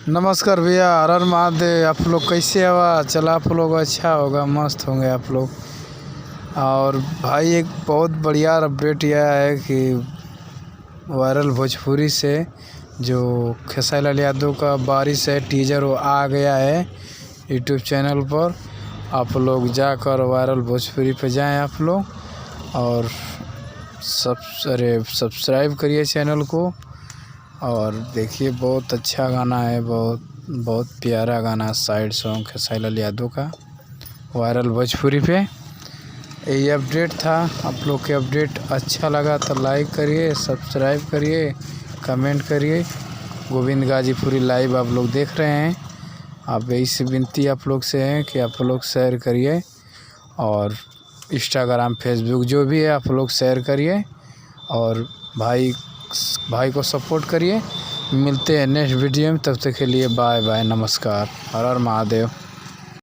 नमस्कार भैया, हर हर महादेव। आप लोग कैसे हवा? चला आप लोग अच्छा होगा, मस्त होंगे आप लोग। और भाई एक बहुत बढ़िया अपडेट यह है कि वायरल भोजपुरी से जो खेसारी लाल यादव का बारिश है टीजर वो आ गया है यूट्यूब चैनल पर। आप लोग जाकर वायरल भोजपुरी पे जाएं आप लोग और सब्सक्राइब करिए चैनल को और देखिए। बहुत अच्छा गाना है, बहुत प्यारा गाना, साइड सॉन्ग खेसारी लाल यादव का वायरल भोजपुरी पे। यही अपडेट था। आप लोग के अपडेट अच्छा लगा तो लाइक करिए, सब्सक्राइब करिए, कमेंट करिए। गोविंद गाजीपुरी लाइव आप लोग देख रहे हैं। आप यही से विनती आप लोग से है कि आप लोग शेयर करिए और इंस्टाग्राम फेसबुक जो भी है आप लोग शेयर करिए और भाई को सपोर्ट करिए। मिलते हैं नेक्स्ट वीडियो में, तब तक के लिए बाय बाय, नमस्कार, हर हर महादेव।